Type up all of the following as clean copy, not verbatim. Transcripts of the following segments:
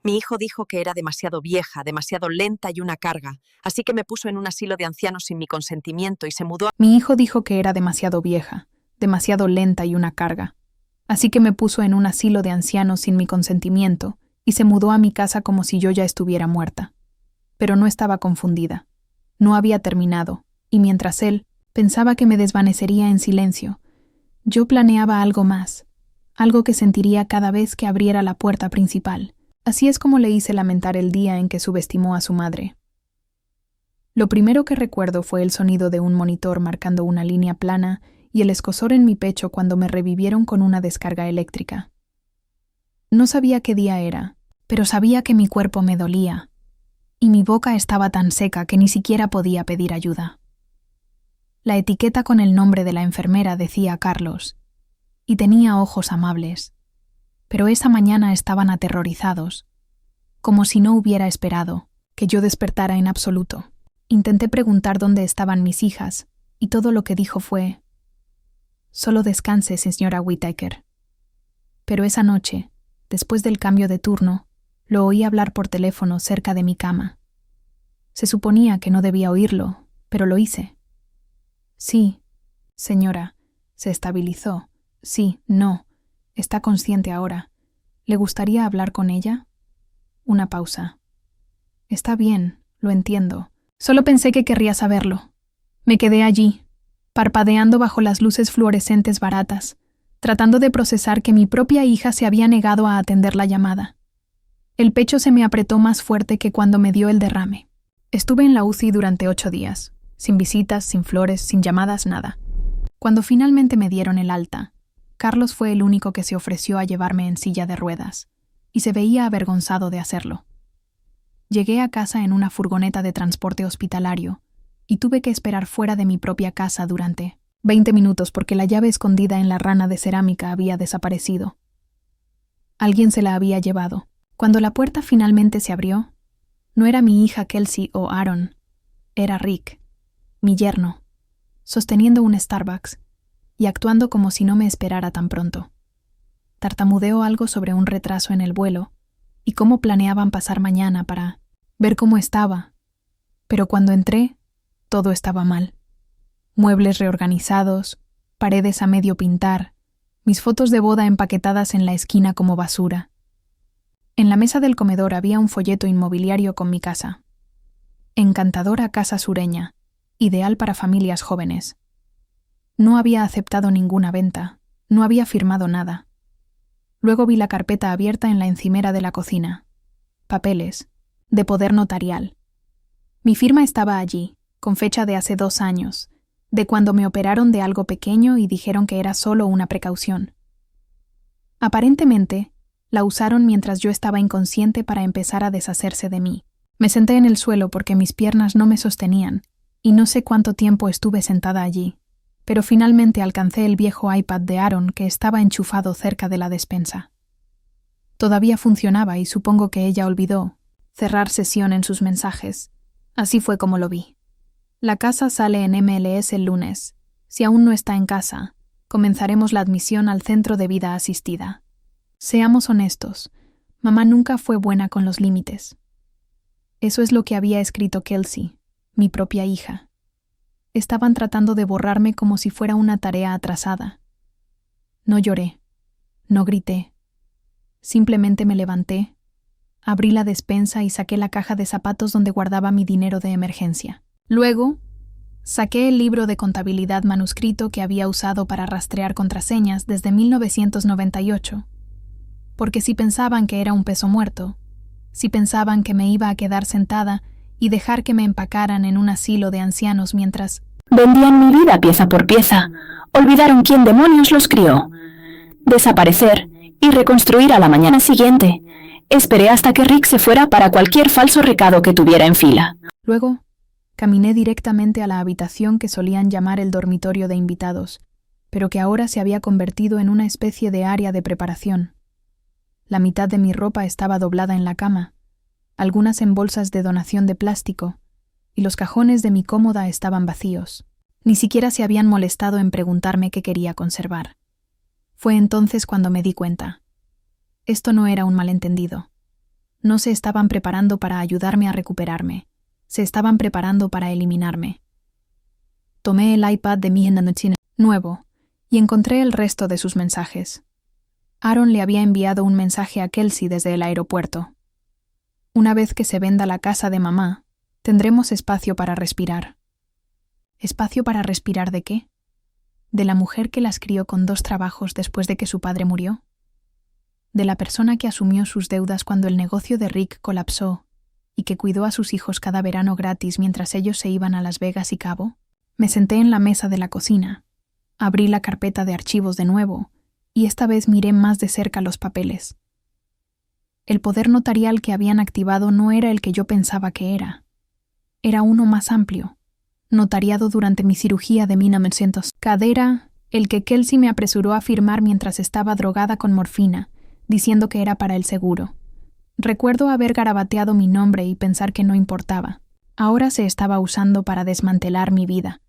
Mi hijo dijo que era demasiado vieja, demasiado lenta y una carga, así que me puso en un asilo de ancianos sin mi consentimiento y se mudó a... Mi hijo dijo que era demasiado vieja, demasiado lenta y una carga. Así que me puso en un asilo de ancianos sin mi consentimiento y se mudó a mi casa como si yo ya estuviera muerta. Pero no estaba confundida. No había terminado, y mientras él pensaba que me desvanecería en silencio, yo planeaba algo más, algo que sentiría cada vez que abriera la puerta principal. Así es como le hice lamentar el día en que subestimó a su madre. Lo primero que recuerdo fue el sonido de un monitor marcando una línea plana y el escozor en mi pecho cuando me revivieron con una descarga eléctrica. No sabía qué día era, pero sabía que mi cuerpo me dolía, y mi boca estaba tan seca que ni siquiera podía pedir ayuda. La etiqueta con el nombre de la enfermera decía Carlos, y tenía ojos amables, pero esa mañana estaban aterrorizados, como si no hubiera esperado que yo despertara en absoluto. Intenté preguntar dónde estaban mis hijas, y todo lo que dijo fue: «Solo descanse, señora Whittaker». Pero esa noche, después del cambio de turno, lo oí hablar por teléfono cerca de mi cama. Se suponía que no debía oírlo, pero lo hice. «Sí, señora», se estabilizó. «Sí, no, está consciente ahora. ¿Le gustaría hablar con ella?» Una pausa. «Está bien, lo entiendo. Solo pensé que querría saberlo». Me quedé allí, parpadeando bajo las luces fluorescentes baratas, tratando de procesar que mi propia hija se había negado a atender la llamada. El pecho se me apretó más fuerte que cuando me dio el derrame. Estuve en la UCI durante 8 días, sin visitas, sin flores, sin llamadas, nada. Cuando finalmente me dieron el alta, Carlos fue el único que se ofreció a llevarme en silla de ruedas, y se veía avergonzado de hacerlo. Llegué a casa en una furgoneta de transporte hospitalario, y tuve que esperar fuera de mi propia casa durante 20 minutos porque la llave escondida en la rana de cerámica había desaparecido. Alguien se la había llevado. Cuando la puerta finalmente se abrió, no era mi hija Kelsey o Aaron, era Rick, mi yerno, sosteniendo un Starbucks y actuando como si no me esperara tan pronto. Tartamudeó algo sobre un retraso en el vuelo y cómo planeaban pasar mañana para ver cómo estaba, pero cuando entré, todo estaba mal. Muebles reorganizados, paredes a medio pintar, mis fotos de boda empaquetadas en la esquina como basura. En la mesa del comedor había un folleto inmobiliario con mi casa. Encantadora casa sureña, ideal para familias jóvenes. No había aceptado ninguna venta, no había firmado nada. Luego vi la carpeta abierta en la encimera de la cocina. Papeles, de poder notarial. Mi firma estaba allí, con fecha de hace 2 años, de cuando me operaron de algo pequeño y dijeron que era solo una precaución. Aparentemente, la usaron mientras yo estaba inconsciente para empezar a deshacerse de mí. Me senté en el suelo porque mis piernas no me sostenían, y no sé cuánto tiempo estuve sentada allí, pero finalmente alcancé el viejo iPad de Aaron que estaba enchufado cerca de la despensa. Todavía funcionaba y supongo que ella olvidó cerrar sesión en sus mensajes. Así fue como lo vi. La casa sale en MLS el lunes. Si aún no está en casa, comenzaremos la admisión al centro de vida asistida. Seamos honestos, mamá nunca fue buena con los límites. Eso es lo que había escrito Kelsey, mi propia hija. Estaban tratando de borrarme como si fuera una tarea atrasada. No lloré, no grité. Simplemente me levanté, abrí la despensa y saqué la caja de zapatos donde guardaba mi dinero de emergencia. Luego, saqué el libro de contabilidad manuscrito que había usado para rastrear contraseñas desde 1998. Porque si pensaban que era un peso muerto, si pensaban que me iba a quedar sentada y dejar que me empacaran en un asilo de ancianos mientras vendían mi vida pieza por pieza, olvidaron quién demonios los crió. Desaparecer y reconstruir a la mañana siguiente. Esperé hasta que Rick se fuera para cualquier falso recado que tuviera en fila. Luego, caminé directamente a la habitación que solían llamar el dormitorio de invitados, pero que ahora se había convertido en una especie de área de preparación. La mitad de mi ropa estaba doblada en la cama, algunas en bolsas de donación de plástico, y los cajones de mi cómoda estaban vacíos. Ni siquiera se habían molestado en preguntarme qué quería conservar. Fue entonces cuando me di cuenta. Esto no era un malentendido. No se estaban preparando para ayudarme a recuperarme. Se estaban preparando para eliminarme. Tomé el iPad de mi Hennanochine nuevo y encontré el resto de sus mensajes. Aaron le había enviado un mensaje a Kelsey desde el aeropuerto. Una vez que se venda la casa de mamá, tendremos espacio para respirar. ¿Espacio para respirar de qué? ¿De la mujer que las crió con 2 trabajos después de que su padre murió? ¿De la persona que asumió sus deudas cuando el negocio de Rick colapsó y que cuidó a sus hijos cada verano gratis mientras ellos se iban a Las Vegas y Cabo? Me senté en la mesa de la cocina, abrí la carpeta de archivos de nuevo y esta vez miré más de cerca los papeles. El poder notarial que habían activado no era el que yo pensaba que era. Era uno más amplio, notariado durante mi cirugía de 1900. Cadera, el que Kelsey me apresuró a firmar mientras estaba drogada con morfina, diciendo que era para el seguro. Recuerdo haber garabateado mi nombre y pensar que no importaba. Ahora se estaba usando para desmantelar mi vida.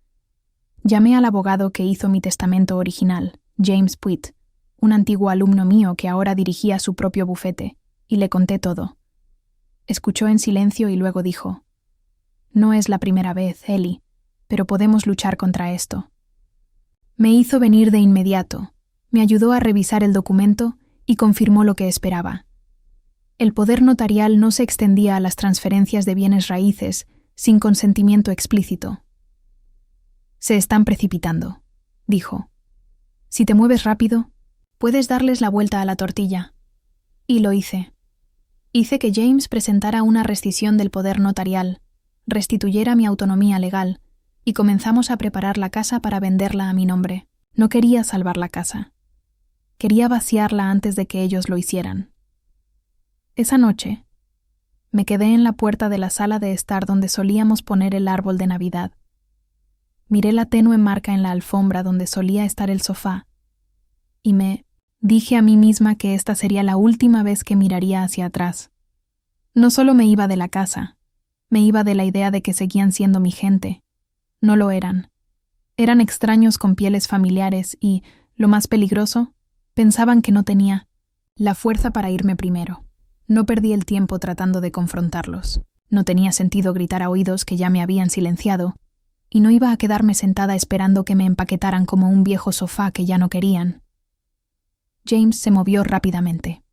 Llamé al abogado que hizo mi testamento original, James Puitt, un antiguo alumno mío que ahora dirigía su propio bufete, y le conté todo. Escuchó en silencio y luego dijo: «No es la primera vez, Ellie, pero podemos luchar contra esto». Me hizo venir de inmediato, me ayudó a revisar el documento y confirmó lo que esperaba. El poder notarial no se extendía a las transferencias de bienes raíces sin consentimiento explícito. «Se están precipitando», dijo. «Si te mueves rápido, puedes darles la vuelta a la tortilla». Y lo hice. Hice que James presentara una rescisión del poder notarial, restituyera mi autonomía legal, y comenzamos a preparar la casa para venderla a mi nombre. No quería salvar la casa. Quería vaciarla antes de que ellos lo hicieran. Esa noche, me quedé en la puerta de la sala de estar donde solíamos poner el árbol de Navidad. Miré la tenue marca en la alfombra donde solía estar el sofá, y me dije a mí misma que esta sería la última vez que miraría hacia atrás. No solo me iba de la casa, me iba de la idea de que seguían siendo mi gente. No lo eran. Eran extraños con pieles familiares y, lo más peligroso, pensaban que no tenía la fuerza para irme primero. No perdí el tiempo tratando de confrontarlos. No tenía sentido gritar a oídos que ya me habían silenciado, y no iba a quedarme sentada esperando que me empaquetaran como un viejo sofá que ya no querían. James se movió rápidamente.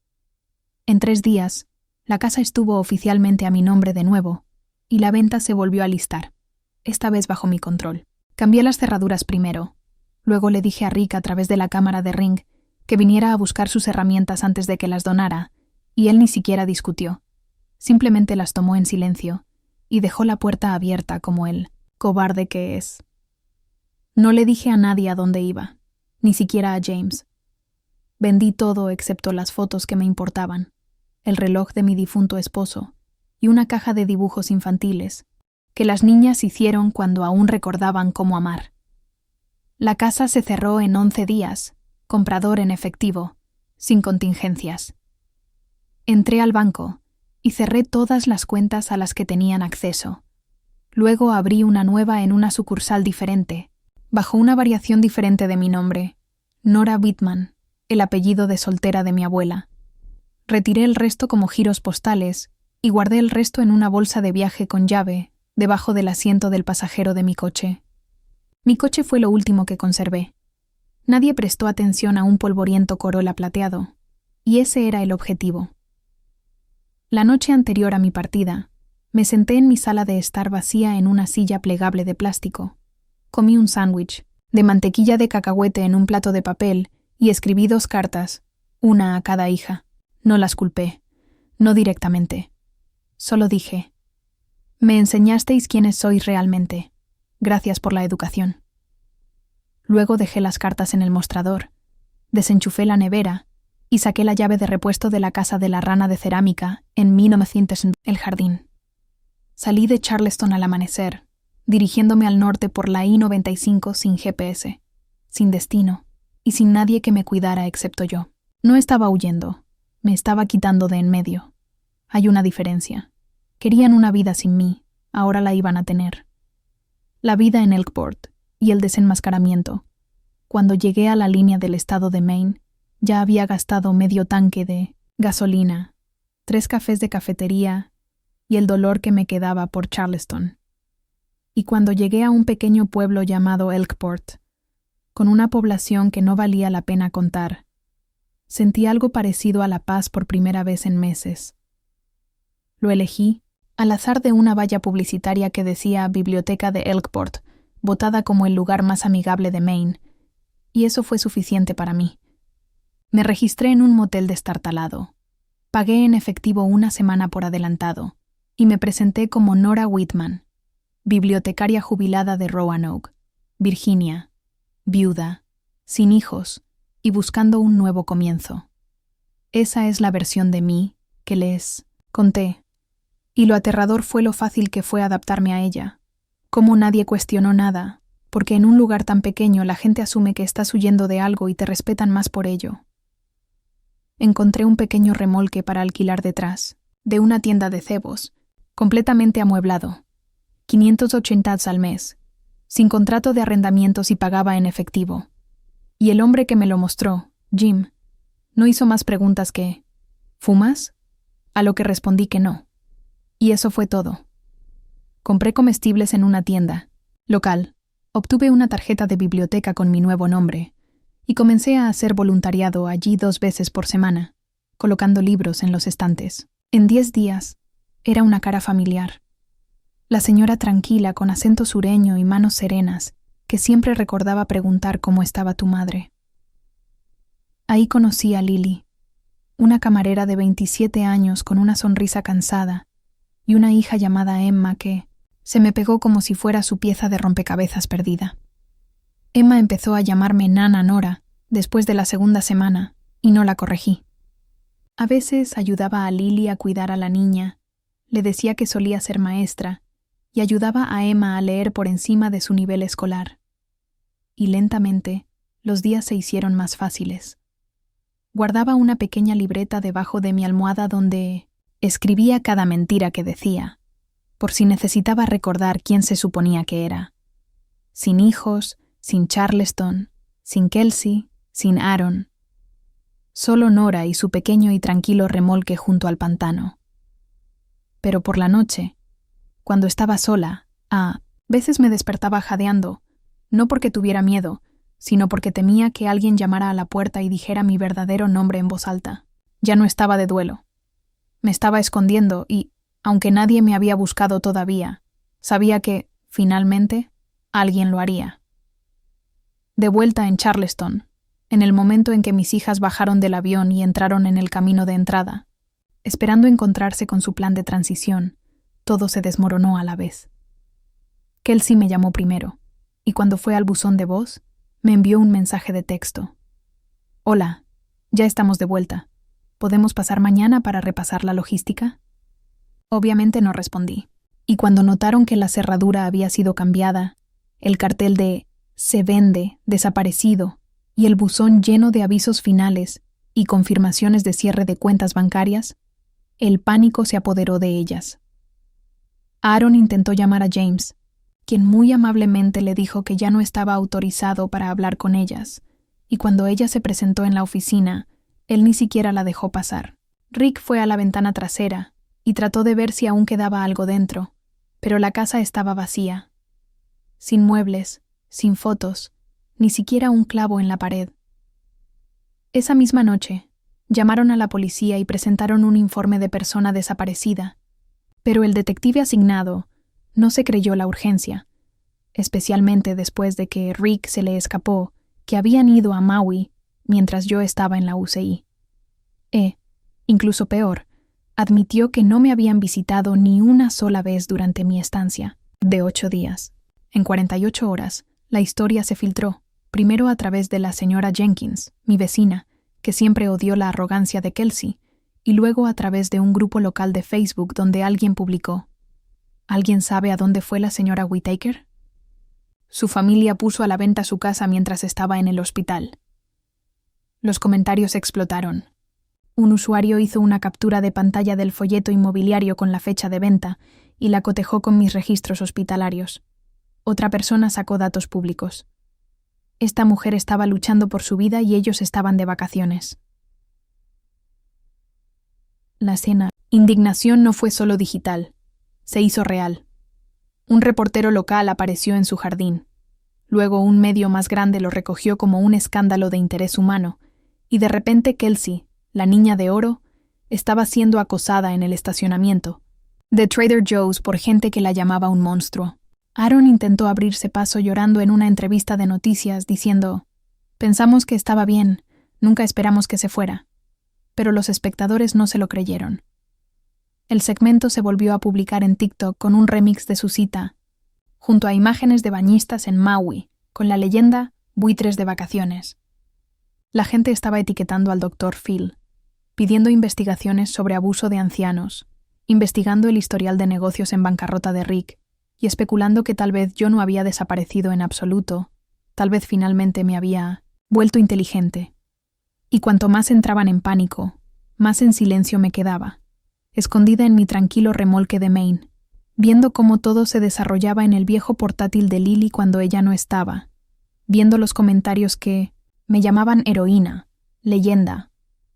En 3 días, la casa estuvo oficialmente a mi nombre de nuevo, y la venta se volvió a listar, esta vez bajo mi control. Cambié las cerraduras primero. Luego le dije a Rick a través de la cámara de Ring que viniera a buscar sus herramientas antes de que las donara, y él ni siquiera discutió. Simplemente las tomó en silencio y dejó la puerta abierta como el cobarde que es. No le dije a nadie a dónde iba, ni siquiera a James. Vendí todo excepto las fotos que me importaban, el reloj de mi difunto esposo y una caja de dibujos infantiles que las niñas hicieron cuando aún recordaban cómo amar. La casa se cerró en 11 días, comprador en efectivo, sin contingencias. Entré al banco y cerré todas las cuentas a las que tenían acceso. Luego abrí una nueva en una sucursal diferente, bajo una variación diferente de mi nombre, Nora Whitman, el apellido de soltera de mi abuela. Retiré el resto como giros postales y guardé el resto en una bolsa de viaje con llave debajo del asiento del pasajero de mi coche. Mi coche fue lo último que conservé. Nadie prestó atención a un polvoriento Corolla plateado, y ese era el objetivo. La noche anterior a mi partida, me senté en mi sala de estar vacía en una silla plegable de plástico. Comí un sándwich de mantequilla de cacahuete en un plato de papel y escribí 2 cartas, una a cada hija. No las culpé, no directamente. Solo dije: «Me enseñasteis quiénes sois realmente. Gracias por la educación». Luego dejé las cartas en el mostrador, desenchufé la nevera y saqué la llave de repuesto de la casa de la rana de cerámica en 1900 el jardín. Salí de Charleston al amanecer, dirigiéndome al norte por la I-95 sin GPS, sin destino y sin nadie que me cuidara excepto yo. No estaba huyendo, me estaba quitando de en medio. Hay una diferencia. Querían una vida sin mí, ahora la iban a tener. La vida en Elkport y el desenmascaramiento. Cuando llegué a la línea del estado de Maine, ya había gastado medio tanque de gasolina, 3 cafés de cafetería y el dolor que me quedaba por Charleston. Y cuando llegué a un pequeño pueblo llamado Elkport, con una población que no valía la pena contar, sentí algo parecido a la paz por primera vez en meses. Lo elegí al azar de una valla publicitaria que decía Biblioteca de Elkport, votada como el lugar más amigable de Maine, y eso fue suficiente para mí. Me registré en un motel destartalado. Pagué en efectivo 1 semana por adelantado y me presenté como Nora Whitman, bibliotecaria jubilada de Roanoke, Virginia, viuda, sin hijos y buscando un nuevo comienzo. Esa es la versión de mí que les conté, y lo aterrador fue lo fácil que fue adaptarme a ella. Como nadie cuestionó nada, porque en un lugar tan pequeño la gente asume que estás huyendo de algo y te respetan más por ello. Encontré un pequeño remolque para alquilar detrás, de una tienda de cebos, completamente amueblado, 580 al mes, sin contrato de arrendamiento si pagaba en efectivo. Y el hombre que me lo mostró, Jim, no hizo más preguntas que «¿Fumas?», a lo que respondí que no. Y eso fue todo. Compré comestibles en una tienda local, obtuve una tarjeta de biblioteca con mi nuevo nombre y comencé a hacer voluntariado allí 2 veces por semana, colocando libros en los estantes. En 10 días, era una cara familiar. La señora tranquila con acento sureño y manos serenas, que siempre recordaba preguntar cómo estaba tu madre. Ahí conocí a Lily, una camarera de 27 años con una sonrisa cansada y una hija llamada Emma que se me pegó como si fuera su pieza de rompecabezas perdida. Emma empezó a llamarme Nana Nora después de la 2ª semana y no la corregí. A veces ayudaba a Lily a cuidar a la niña, le decía que solía ser maestra y ayudaba a Emma a leer por encima de su nivel escolar. Y lentamente, los días se hicieron más fáciles. Guardaba una pequeña libreta debajo de mi almohada donde escribía cada mentira que decía, por si necesitaba recordar quién se suponía que era. Sin hijos, sin Charleston, sin Kelsey, sin Aaron. Solo Nora y su pequeño y tranquilo remolque junto al pantano. Pero por la noche, cuando estaba sola, a veces me despertaba jadeando, no porque tuviera miedo, sino porque temía que alguien llamara a la puerta y dijera mi verdadero nombre en voz alta. Ya no estaba de duelo. Me estaba escondiendo y, aunque nadie me había buscado todavía, sabía que, finalmente, alguien lo haría. De vuelta en Charleston, en el momento en que mis hijas bajaron del avión y entraron en el camino de entrada, esperando encontrarse con su plan de transición, todo se desmoronó a la vez. Kelsey me llamó primero, y cuando fue al buzón de voz, me envió un mensaje de texto. «Hola, ya estamos de vuelta. ¿Podemos pasar mañana para repasar la logística?» Obviamente no respondí, y cuando notaron que la cerradura había sido cambiada, el cartel de «Se vende», desaparecido, y el buzón lleno de avisos finales y confirmaciones de cierre de cuentas bancarias, el pánico se apoderó de ellas. Aaron intentó llamar a James, quien muy amablemente le dijo que ya no estaba autorizado para hablar con ellas, y cuando ella se presentó en la oficina, él ni siquiera la dejó pasar. Rick fue a la ventana trasera y trató de ver si aún quedaba algo dentro, pero la casa estaba vacía. Sin muebles, sin fotos, ni siquiera un clavo en la pared. Esa misma noche, llamaron a la policía y presentaron un informe de persona desaparecida, pero el detective asignado no se creyó la urgencia, especialmente después de que Rick se le escapó que habían ido a Maui mientras yo estaba en la UCI. Incluso peor, admitió que no me habían visitado ni una sola vez durante mi estancia, de 8 días. En 48 horas, la historia se filtró, primero a través de la señora Jenkins, mi vecina, que siempre odió la arrogancia de Kelsey, y luego a través de un grupo local de Facebook donde alguien publicó: ¿Alguien sabe a dónde fue la señora Whittaker? Su familia puso a la venta su casa mientras estaba en el hospital. Los comentarios explotaron. Un usuario hizo una captura de pantalla del folleto inmobiliario con la fecha de venta y la cotejó con mis registros hospitalarios. Otra persona sacó datos públicos. Esta mujer estaba luchando por su vida y ellos estaban de vacaciones. La cena Indignación no fue solo digital, se hizo real. Un reportero local apareció en su jardín. Luego un medio más grande lo recogió como un escándalo de interés humano, y de repente Kelsey, la niña de oro, estaba siendo acosada en el estacionamiento de Trader Joe's por gente que la llamaba un monstruo. Aaron intentó abrirse paso llorando en una entrevista de noticias diciendo: «Pensamos que estaba bien, nunca esperamos que se fuera». Pero los espectadores no se lo creyeron. El segmento se volvió a publicar en TikTok con un remix de su cita, junto a imágenes de bañistas en Maui, con la leyenda «Buitres de vacaciones». La gente estaba etiquetando al Dr. Phil, pidiendo investigaciones sobre abuso de ancianos, investigando el historial de negocios en bancarrota de Rick y especulando que tal vez yo no había desaparecido en absoluto, tal vez finalmente me había vuelto inteligente. Y cuanto más entraban en pánico, más en silencio me quedaba, escondida en mi tranquilo remolque de Maine, viendo cómo todo se desarrollaba en el viejo portátil de Lily cuando ella no estaba, viendo los comentarios que me llamaban heroína, leyenda,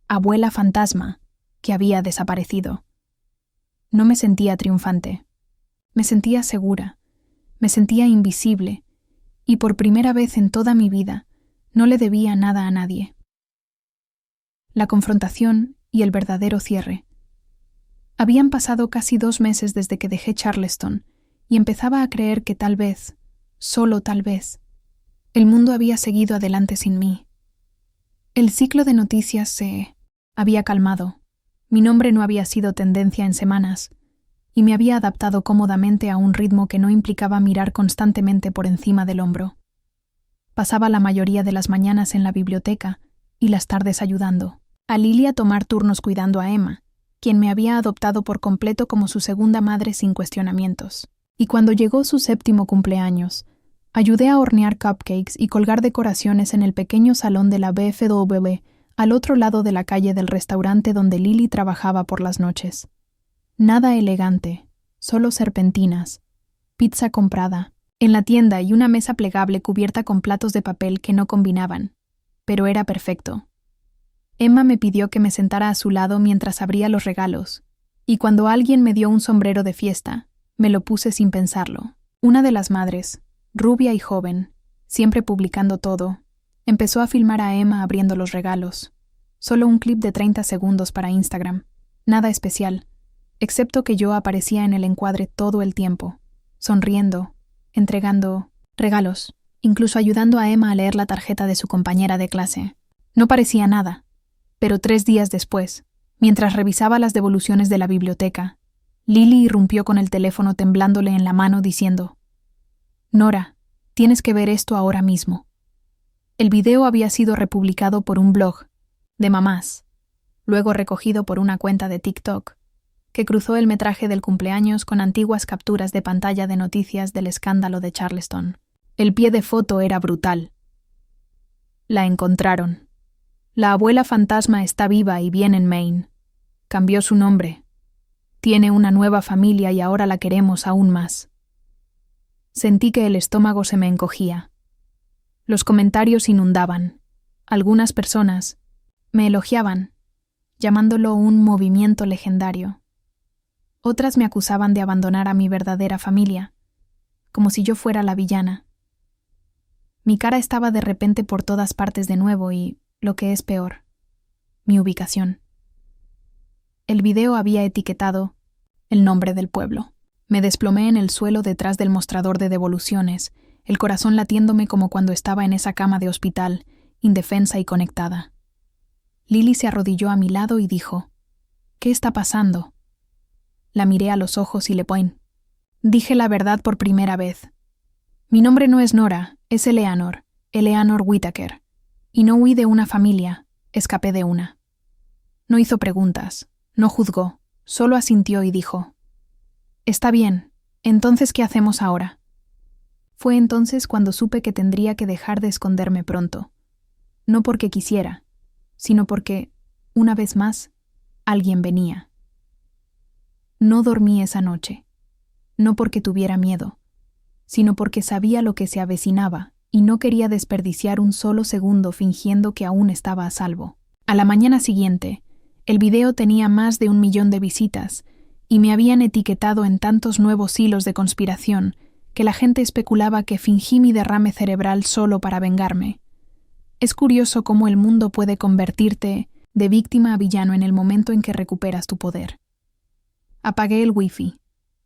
abuela fantasma, que había desaparecido. No me sentía triunfante. Me sentía segura, me sentía invisible, y por primera vez en toda mi vida no le debía nada a nadie. La confrontación y el verdadero cierre. Habían pasado casi 2 meses desde que dejé Charleston y empezaba a creer que tal vez, solo tal vez, el mundo había seguido adelante sin mí. El ciclo de noticias se había calmado. Mi nombre no había sido tendencia en semanas y me había adaptado cómodamente a un ritmo que no implicaba mirar constantemente por encima del hombro. Pasaba la mayoría de las mañanas en la biblioteca y las tardes ayudando a Lily a tomar turnos cuidando a Emma, quien me había adoptado por completo como su segunda madre sin cuestionamientos. Y cuando llegó su 7º cumpleaños, ayudé a hornear cupcakes y colgar decoraciones en el pequeño salón de la BFW al otro lado de la calle del restaurante donde Lily trabajaba por las noches. Nada elegante, solo serpentinas, pizza comprada en la tienda y una mesa plegable cubierta con platos de papel que no combinaban, pero era perfecto. Emma me pidió que me sentara a su lado mientras abría los regalos, y cuando alguien me dio un sombrero de fiesta, me lo puse sin pensarlo. Una de las madres, rubia y joven, siempre publicando todo, empezó a filmar a Emma abriendo los regalos. Solo un clip de 30 segundos para Instagram. Nada especial, excepto que yo aparecía en el encuadre todo el tiempo, sonriendo, entregando regalos, incluso ayudando a Emma a leer la tarjeta de su compañera de clase. No parecía nada, pero 3 días después, mientras revisaba las devoluciones de la biblioteca, Lily irrumpió con el teléfono temblándole en la mano diciendo: «Nora, tienes que ver esto ahora mismo». El video había sido republicado por un blog de mamás, luego recogido por una cuenta de TikTok, que cruzó el metraje del cumpleaños con antiguas capturas de pantalla de noticias del escándalo de Charleston. El pie de foto era brutal. La encontraron. La abuela fantasma está viva y bien en Maine. Cambió su nombre. Tiene una nueva familia y ahora la queremos aún más. Sentí que el estómago se me encogía. Los comentarios inundaban. Algunas personas me elogiaban, llamándolo un movimiento legendario. Otras me acusaban de abandonar a mi verdadera familia, como si yo fuera la villana. Mi cara estaba de repente por todas partes de nuevo y, lo que es peor, mi ubicación. El video había etiquetado el nombre del pueblo. Me desplomé en el suelo detrás del mostrador de devoluciones, el corazón latiéndome como cuando estaba en esa cama de hospital, indefensa y conectada. Lily se arrodilló a mi lado y dijo: «¿Qué está pasando?». La miré a los ojos y le pointé. Dije la verdad por primera vez. Mi nombre no es Nora, es Eleanor Whittaker. Y no huí de una familia, escapé de una. No hizo preguntas, no juzgó, solo asintió y dijo: «Está bien, entonces ¿qué hacemos ahora?». Fue entonces cuando supe que tendría que dejar de esconderme pronto. No porque quisiera, sino porque, una vez más, alguien venía. No dormí esa noche, no porque tuviera miedo, sino porque sabía lo que se avecinaba y no quería desperdiciar un solo segundo fingiendo que aún estaba a salvo. A la mañana siguiente, El video tenía más de 1 millón de visitas y me habían etiquetado en tantos nuevos hilos de conspiración que la gente especulaba que fingí mi derrame cerebral solo para vengarme. Es curioso cómo el mundo puede convertirte de víctima a villano en el momento en que recuperas tu poder. Apagué el wifi,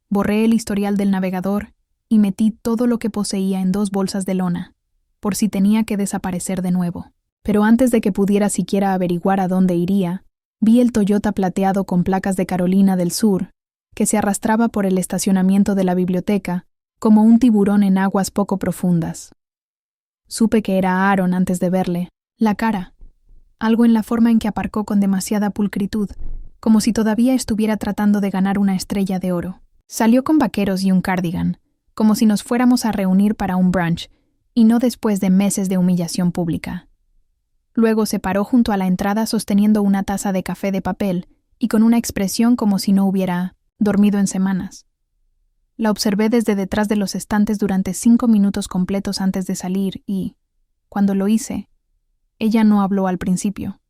borré el historial del navegador y metí todo lo que poseía en 2 bolsas de lona, por si tenía que desaparecer de nuevo. Pero antes de que pudiera siquiera averiguar a dónde iría, vi el Toyota plateado con placas de Carolina del Sur, que se arrastraba por el estacionamiento de la biblioteca como un tiburón en aguas poco profundas. Supe que era Aaron antes de verle. La cara. Algo en la forma en que aparcó con demasiada pulcritud, como si todavía estuviera tratando de ganar una estrella de oro. Salió con vaqueros y un cardigan, como si nos fuéramos a reunir para un brunch, y no después de meses de humillación pública. Luego se paró junto a la entrada sosteniendo una taza de café de papel y con una expresión como si no hubiera dormido en semanas. La observé desde detrás de los estantes durante 5 minutos completos antes de salir y, cuando lo hice, ella no habló al principio.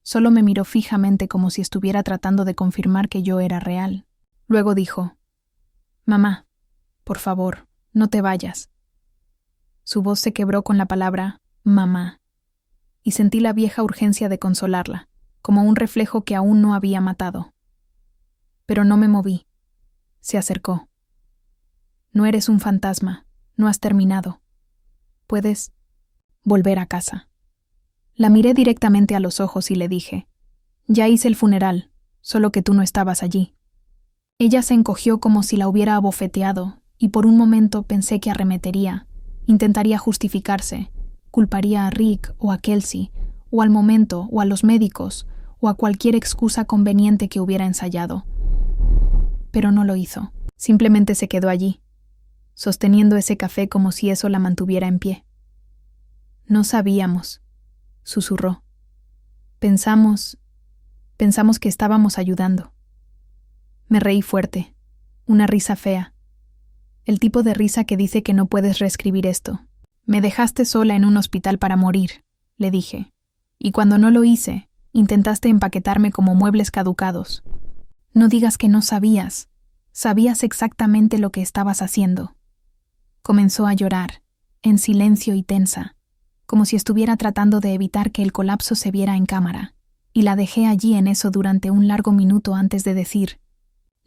Solo me miró fijamente como si estuviera tratando de confirmar que yo era real. Luego dijo: «Mamá, por favor, no te vayas». Su voz se quebró con la palabra «mamá», y sentí la vieja urgencia de consolarla, como un reflejo que aún no había matado. Pero no me moví. Se acercó. «No eres un fantasma, no has terminado. Puedes volver a casa». La miré directamente a los ojos y le dije: «Ya hice el funeral, solo que tú no estabas allí». Ella se encogió como si la hubiera abofeteado, y por un momento pensé que arremetería, intentaría justificarse, culparía a Rick o a Kelsey, o al momento, o a los médicos, o a cualquier excusa conveniente que hubiera ensayado. Pero no lo hizo, simplemente se quedó allí, sosteniendo ese café como si eso la mantuviera en pie. «No sabíamos», susurró. Pensamos que estábamos ayudando». Me reí fuerte, una risa fea. El tipo de risa que dice que no puedes reescribir esto. «Me dejaste sola en un hospital para morir», le dije. «Y cuando no lo hice, intentaste empaquetarme como muebles caducados. No digas que no sabías. Sabías exactamente lo que estabas haciendo». Comenzó a llorar, en silencio y tensa, como si estuviera tratando de evitar que el colapso se viera en cámara, y la dejé allí en eso durante un largo minuto antes de decir: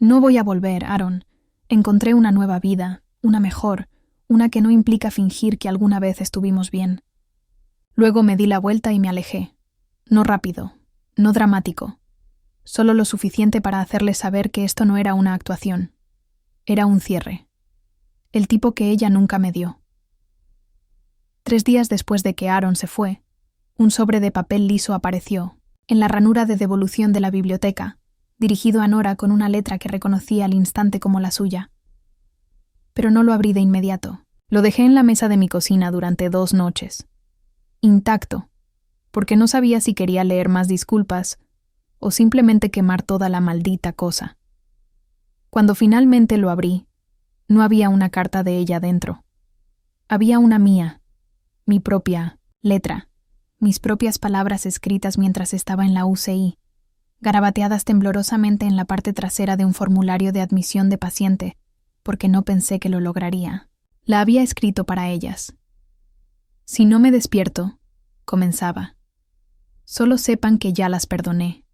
«No voy a volver, Aaron. Encontré una nueva vida, una mejor, una que no implica fingir que alguna vez estuvimos bien». Luego me di la vuelta y me alejé. No rápido, no dramático, solo lo suficiente para hacerle saber que esto no era una actuación. Era un cierre. El tipo que ella nunca me dio. 3 días después de que Aaron se fue, un sobre de papel liso apareció, en la ranura de devolución de la biblioteca, dirigido a Nora con una letra que reconocí al instante como la suya. Pero no lo abrí de inmediato. Lo dejé en la mesa de mi cocina durante 2 noches. Intacto, porque no sabía si quería leer más disculpas o simplemente quemar toda la maldita cosa. Cuando finalmente lo abrí, no había una carta de ella dentro. Había una mía, mi propia letra, mis propias palabras escritas mientras estaba en la UCI, garabateadas temblorosamente en la parte trasera de un formulario de admisión de paciente, porque no pensé que lo lograría. La había escrito para ellas. «Si no me despierto», comenzaba, «solo sepan que ya las perdoné,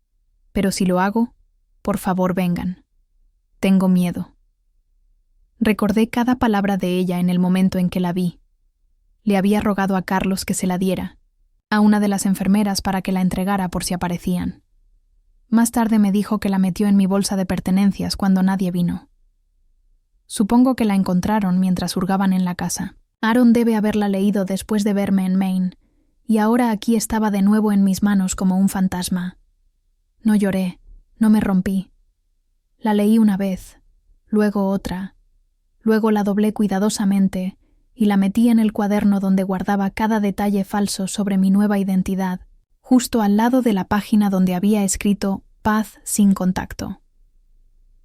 pero si lo hago, por favor vengan. Tengo miedo». Recordé cada palabra de ella en el momento en que la vi. Le había rogado a Carlos que se la diera, a una de las enfermeras para que la entregara por si aparecían. Más tarde me dijo que la metió en mi bolsa de pertenencias cuando nadie vino. Supongo que la encontraron mientras hurgaban en la casa. Aaron debe haberla leído después de verme en Maine, y ahora aquí estaba de nuevo en mis manos como un fantasma. No lloré, no me rompí. La leí una vez, luego otra, luego la doblé cuidadosamente y la metí en el cuaderno donde guardaba cada detalle falso sobre mi nueva identidad, justo al lado de la página donde había escrito «Paz sin contacto».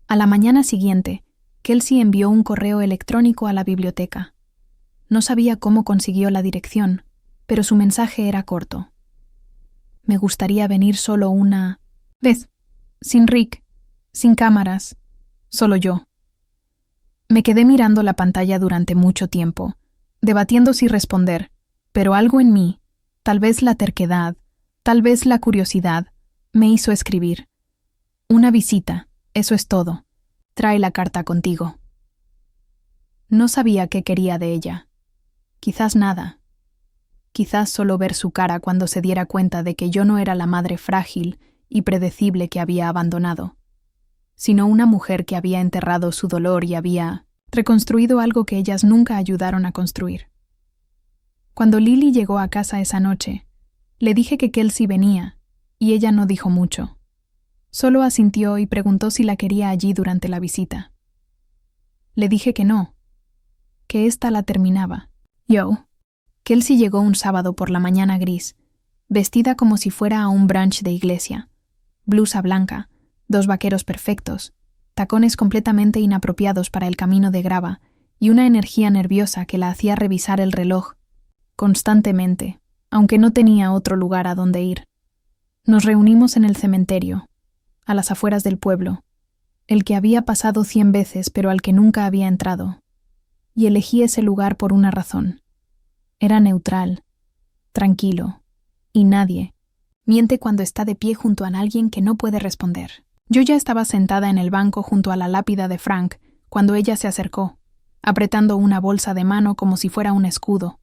A la mañana siguiente, Kelsey envió un correo electrónico a la biblioteca. No sabía cómo consiguió la dirección, pero su mensaje era corto. «Me gustaría venir solo una ¿Ves? Sin Rick, sin cámaras, solo yo. Me quedé mirando la pantalla durante mucho tiempo, debatiendo si responder, pero algo en mí, tal vez la terquedad, tal vez la curiosidad, me hizo escribir. Una visita, eso es todo. Trae la carta contigo. No sabía qué quería de ella. Quizás nada. Quizás solo ver su cara cuando se diera cuenta de que yo no era la madre frágil y predecible que había abandonado, sino una mujer que había enterrado su dolor y había reconstruido algo que ellas nunca ayudaron a construir. Cuando Lily llegó a casa esa noche, le dije que Kelsey venía, y ella no dijo mucho. Solo asintió y preguntó si la quería allí durante la visita. Le dije que no, que ésta la terminaba. Kelsey llegó un sábado por la mañana gris, vestida como si fuera a un brunch de iglesia, blusa blanca, 2 vaqueros perfectos, tacones completamente inapropiados para el camino de grava y una energía nerviosa que la hacía revisar el reloj constantemente, aunque no tenía otro lugar a donde ir. Nos reunimos en el cementerio, a las afueras del pueblo, el que había pasado 100 veces pero al que nunca había entrado, y elegí ese lugar por una razón. Era neutral, tranquilo, y nadie miente cuando está de pie junto a alguien que no puede responder. Yo ya estaba sentada en el banco junto a la lápida de Frank cuando ella se acercó, apretando una bolsa de mano como si fuera un escudo,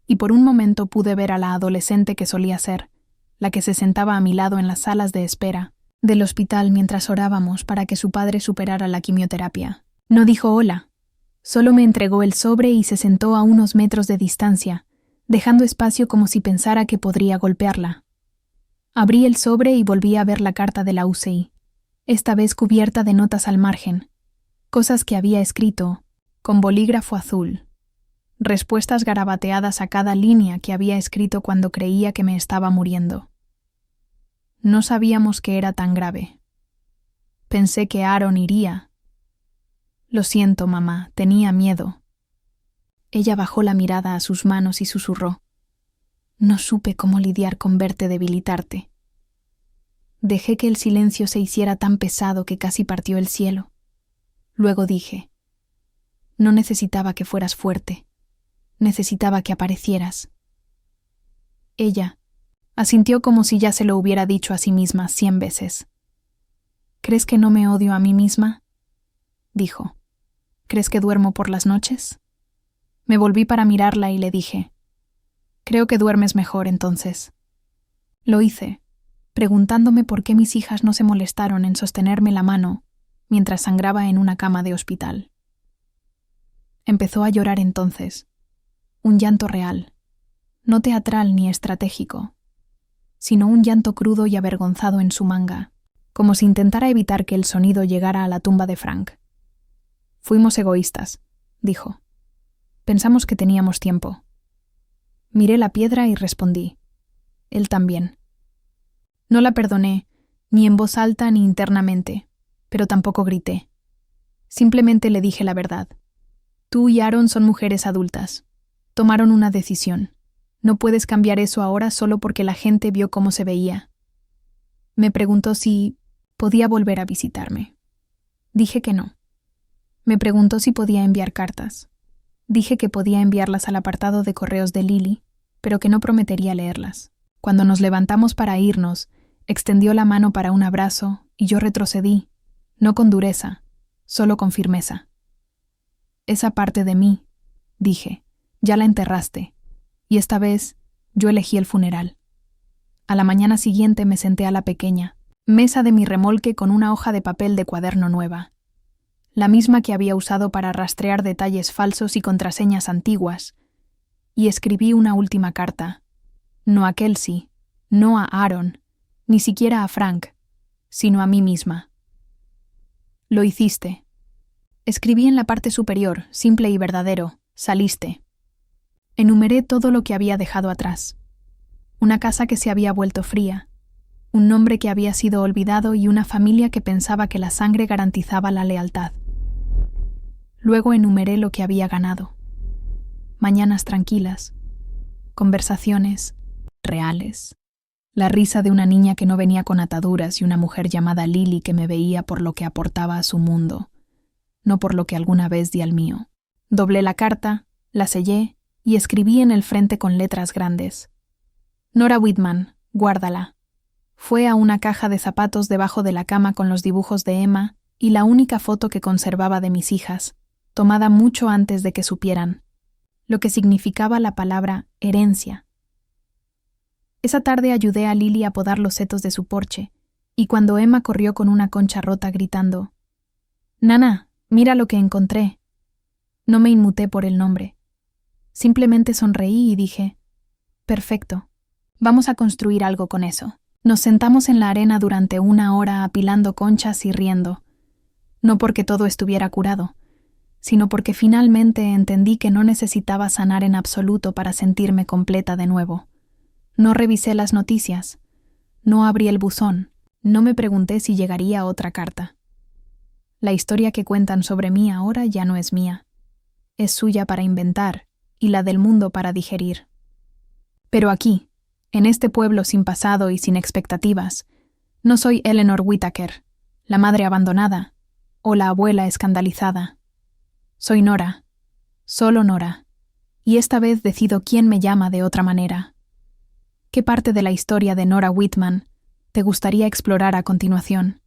y por un momento pude ver a la adolescente que solía ser, la que se sentaba a mi lado en las salas de espera del hospital mientras orábamos para que su padre superara la quimioterapia. No dijo hola, solo me entregó el sobre y se sentó a unos metros de distancia, dejando espacio como si pensara que podría golpearla. Abrí el sobre y volví a ver la carta de la UCI, esta vez cubierta de notas al margen, cosas que había escrito, con bolígrafo azul, respuestas garabateadas a cada línea que había escrito cuando creía que me estaba muriendo. No sabíamos que era tan grave. Pensé que Aaron iría. Lo siento, mamá, tenía miedo. Ella bajó la mirada a sus manos y susurró. No supe cómo lidiar con verte debilitarte. Dejé que el silencio se hiciera tan pesado que casi partió el cielo. Luego dije, no necesitaba que fueras fuerte. Necesitaba que aparecieras. Ella asintió como si ya se lo hubiera dicho a sí misma 100 veces. ¿Crees que no me odio a mí misma? Dijo. ¿Crees que duermo por las noches? Me volví para mirarla y le dije, creo que duermes mejor entonces. Lo hice, preguntándome por qué mis hijas no se molestaron en sostenerme la mano mientras sangraba en una cama de hospital. Empezó a llorar entonces, un llanto real, no teatral ni estratégico, sino un llanto crudo y avergonzado en su manga, como si intentara evitar que el sonido llegara a la tumba de Frank. Fuimos egoístas, dijo. Pensamos que teníamos tiempo. Miré la piedra y respondí. Él también. No la perdoné, ni en voz alta ni internamente, pero tampoco grité. Simplemente le dije la verdad. Tú y Aaron son mujeres adultas. Tomaron una decisión. No puedes cambiar eso ahora solo porque la gente vio cómo se veía. Me preguntó si podía volver a visitarme. Dije que no. Me preguntó si podía enviar cartas. Dije que podía enviarlas al apartado de correos de Lily, pero que no prometería leerlas. Cuando nos levantamos para irnos, extendió la mano para un abrazo y yo retrocedí, no con dureza, solo con firmeza. Esa parte de mí, dije, ya la enterraste, y esta vez yo elegí el funeral. A la mañana siguiente me senté a la pequeña mesa de mi remolque con una hoja de papel de cuaderno nueva, la misma que había usado para rastrear detalles falsos y contraseñas antiguas, y escribí una última carta, no a Kelsey, no a Aaron, ni siquiera a Frank, sino a mí misma. Lo hiciste. Escribí en la parte superior, simple y verdadero, saliste. Enumeré todo lo que había dejado atrás. Una casa que se había vuelto fría, un nombre que había sido olvidado y una familia que pensaba que la sangre garantizaba la lealtad. Luego enumeré lo que había ganado. Mañanas tranquilas, conversaciones reales, La risa de una niña que no venía con ataduras y una mujer llamada Lily que me veía por lo que aportaba a su mundo, no por lo que alguna vez di al mío. Doblé la carta, la sellé y escribí en el frente con letras grandes: Nora Whitman, guárdala. Fue a una caja de zapatos debajo de la cama con los dibujos de Emma y la única foto que conservaba de mis hijas, tomada mucho antes de que supieran, lo que significaba la palabra herencia. Esa tarde ayudé a Lily a podar los setos de su porche, y cuando Emma corrió con una concha rota gritando: «Nana, mira lo que encontré», no me inmuté por el nombre. Simplemente sonreí y dije: «Perfecto, vamos a construir algo con eso». Nos sentamos en la arena durante 1 hora apilando conchas y riendo, no porque todo estuviera curado, sino porque finalmente entendí que no necesitaba sanar en absoluto para sentirme completa de nuevo. No revisé las noticias, no abrí el buzón, no me pregunté si llegaría otra carta. La historia que cuentan sobre mí ahora ya no es mía. Es suya para inventar y la del mundo para digerir. Pero aquí, en este pueblo sin pasado y sin expectativas, no soy Eleanor Whittaker, la madre abandonada, o la abuela escandalizada. Soy Nora, solo Nora, y esta vez decido quién me llama de otra manera. ¿Qué parte de la historia de Nora Whitman te gustaría explorar a continuación?